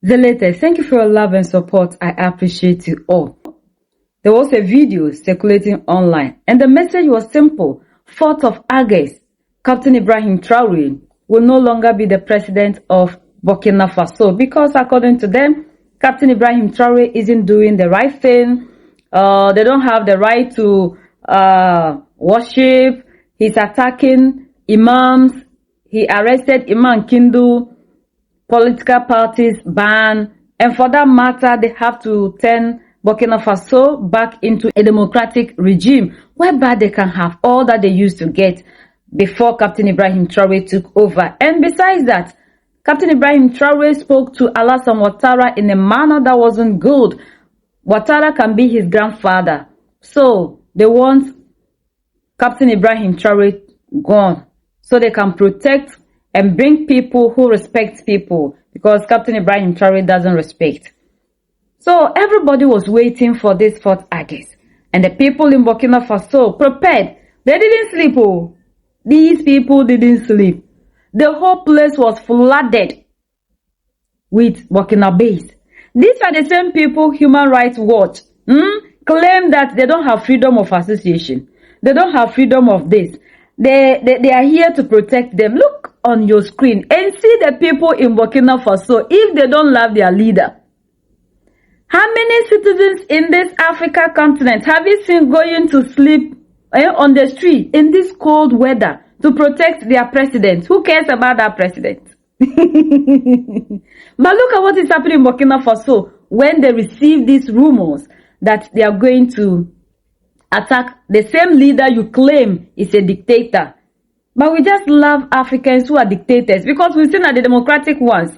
The latest, thank you for your love and support. I appreciate you all. There was a video circulating online, and the message was simple. 4th of August, Captain Ibrahim Traore will no longer be the president of Burkina Faso because, according to them, Captain Ibrahim Traore isn't doing the right thing. They don't have the right to worship. He's attacking imams. He arrested Imam Kindu. Political parties ban, and for that matter, they have to turn Burkina Faso back into a democratic regime whereby they can have all that they used to get before Captain Ibrahim Traore took over. And besides that, Captain Ibrahim Traore spoke to Alassane Ouattara in a manner that wasn't good. Ouattara can be his grandfather. So they want Captain Ibrahim Traore gone so they can protect and bring people who respect people, because Captain Ibrahim Traore doesn't respect. So everybody was waiting for this 4th August, and the people in Burkina Faso prepared. They didn't sleep. Oh, these people didn't sleep. The whole place was flooded with Burkinabés. These are the same people Human Rights Watch claim that they don't have freedom of association. They don't have freedom of this. They are here to protect them. Look on your screen and see the people in Burkina Faso if they don't love their leader. How many citizens in this Africa continent have you seen going to sleep on the street in this cold weather to protect their president? Who cares about that president? But look at what is happening in Burkina Faso when they receive these rumors that they are going to attack the same leader you claim is a dictator. But we just love Africans who are dictators because we've seen that the democratic ones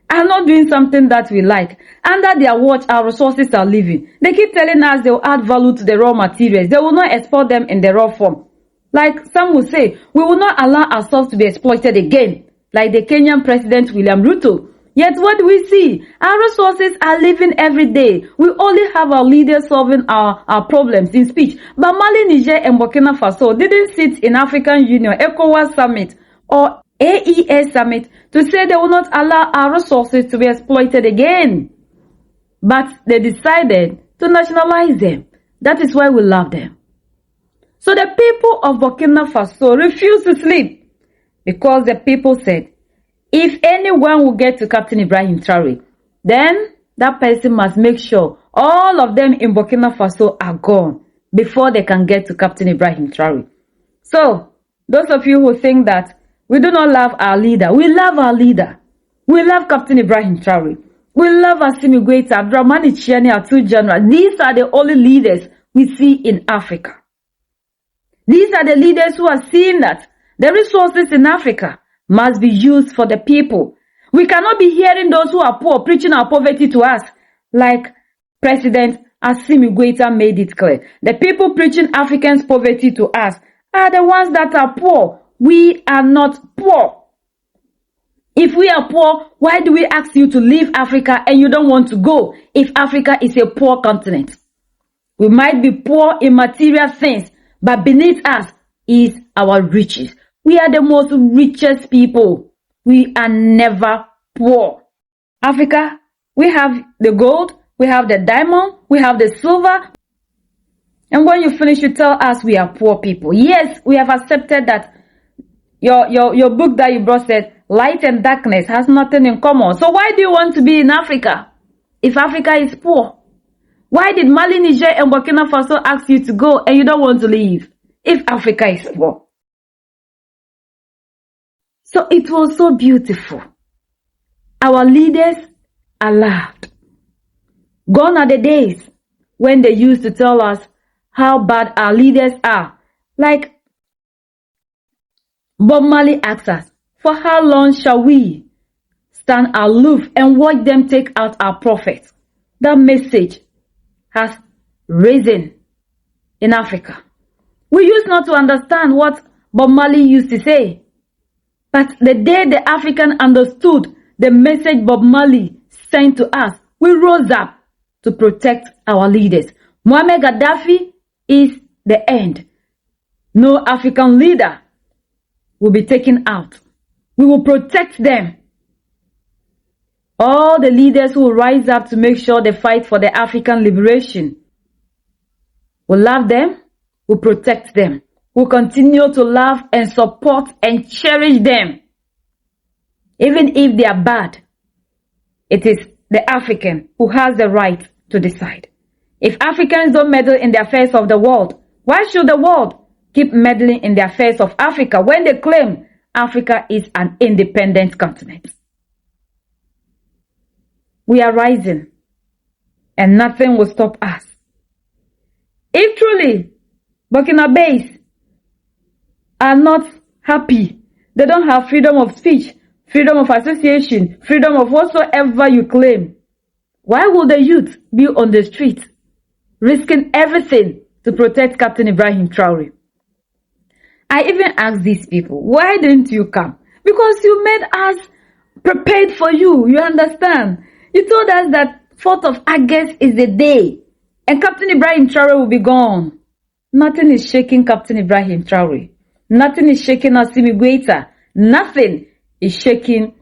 are not doing something that we like. Under their watch, our resources are leaving. They keep telling us they will add value to the raw materials. They will not export them in the raw form. Like some will say, we will not allow ourselves to be exploited again, like the Kenyan President William Ruto. Yet what do we see? Our resources are leaving every day. We only have our leaders solving our problems in speech. But Mali, Niger, and Burkina Faso didn't sit in African Union, ECOWAS Summit, or AES Summit to say they will not allow our resources to be exploited again. But they decided to nationalize them. That is why we love them. So the people of Burkina Faso refused to sleep because the people said, if anyone will get to Captain Ibrahim Traore, then that person must make sure all of them in Burkina Faso are gone before they can get to Captain Ibrahim Traore. So, those of you who think that we do not love our leader, we love our leader. We love Captain Ibrahim Traore. We love Assimi Goïta, Abdurrahmane Tchiani, our two generals. These are the only leaders we see in Africa. These are the leaders who are seeing that the resources in Africa must be used for the people. We cannot be hearing those who are poor preaching our poverty to us, like President Assimi Goïta made it clear. The people preaching Africans' poverty to us are the ones that are poor. We are not poor. If we are poor, why do we ask you to leave Africa and you don't want to go if Africa is a poor continent? We might be poor in material things, but beneath us is our riches. We are the most richest people. We are never poor. Africa, we have the gold, we have the diamond, we have the silver. And when you finish, you tell us we are poor people. Yes, we have accepted that your book that you brought said, light and darkness has nothing in common. So why do you want to be in Africa if Africa is poor? Why did Mali, Niger, and Burkina Faso ask you to go and you don't want to leave if Africa is poor? So it was so beautiful. Our leaders are loved. Gone are the days when they used to tell us how bad our leaders are. Like Bob Marley asks us, for how long shall we stand aloof and watch them take out our prophets? That message has risen in Africa. We used not to understand what Bob Marley used to say. But the day the African understood the message Bob Marley sent to us, we rose up to protect our leaders. Muammar Gaddafi is the end. No African leader will be taken out. We will protect them All the leaders who will rise up to make sure they fight for the African liberation. We'll love them, we'll protect them, we'll continue to love and support and cherish them. Even if they are bad, it is the African who has the right to decide. If Africans don't meddle in the affairs of the world, why should the world keep meddling in the affairs of Africa when they claim Africa is an independent continent? We are rising, and nothing will stop us. If truly Burkinabés are not happy, they don't have freedom of speech, freedom of association, freedom of whatsoever you claim, why will the youth be on the street, risking everything to protect Captain Ibrahim Traore? I even asked these people, why didn't you come? Because you made us prepared for you, you understand? You told us that 4th of August is the day, and Captain Ibrahim Traore will be gone. Nothing is shaking Captain Ibrahim Traore. Nothing is shaking Assimi Goïta. Nothing is shaking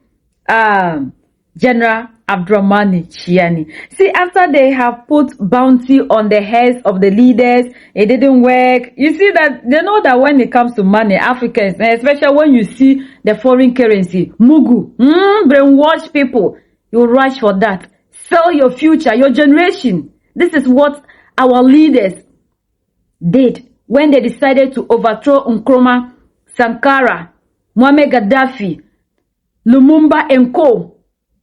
General Abdurrahmani Chiani. See, after they have put bounty on the heads of the leaders, it didn't work. You see that they know that when it comes to money, Africans, especially when you see the foreign currency, Mugu, brainwash people, you rush for that. Sell your future, your generation. This is what our leaders did when they decided to overthrow Nkrumah, Sankara, Muammar Gaddafi, Lumumba and Co.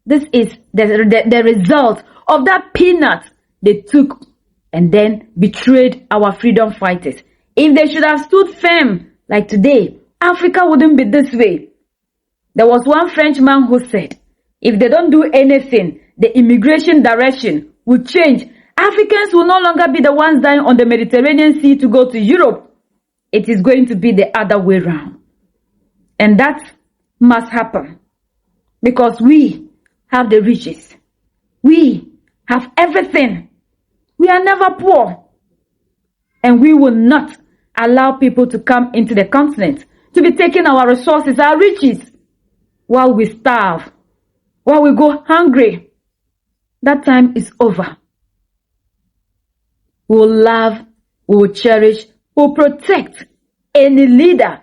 This is the result of that peanut they took and then betrayed our freedom fighters. If they should have stood firm like today, Africa wouldn't be this way. There was one Frenchman who said, if they don't do anything, the immigration direction will change. Africans will no longer be the ones dying on the Mediterranean Sea to go to Europe. It is going to be the other way around. And that must happen because we have the riches. We have everything. We are never poor. And we will not allow people to come into the continent to be taking our resources, our riches, while we starve, while we go hungry. That time is over. We will love, we will cherish, we will protect any leader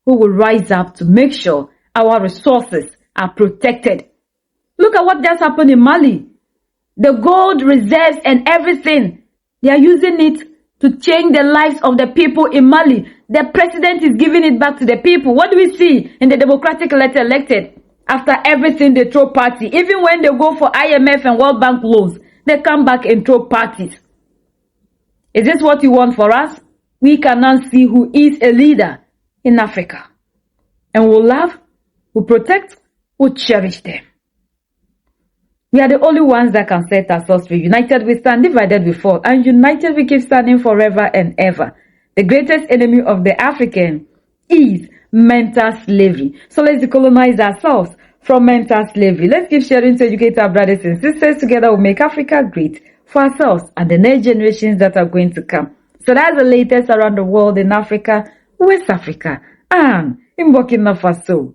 who will rise up to make sure our resources are protected. Look at what just happened in Mali. The gold reserves and everything, they are using it to change the lives of the people in Mali. The president is giving it back to the people. What do we see in the democratic elected? After everything, they throw party. Even when they go for IMF and World Bank loans, they come back and throw parties. Is this what you want for us? We cannot see who is a leader in Africa. And we'll love, we'll protect, we'll cherish them. We are the only ones that can set ourselves free. United we stand, divided we fall. And united we keep standing forever and ever. The greatest enemy of the African is mental slavery. So let's decolonize ourselves from mental slavery. Let's keep sharing to educate our brothers and sisters. Together we'll make Africa great for ourselves and the next generations that are going to come. So that's the latest around the world in Africa, West Africa, and in Burkina Faso.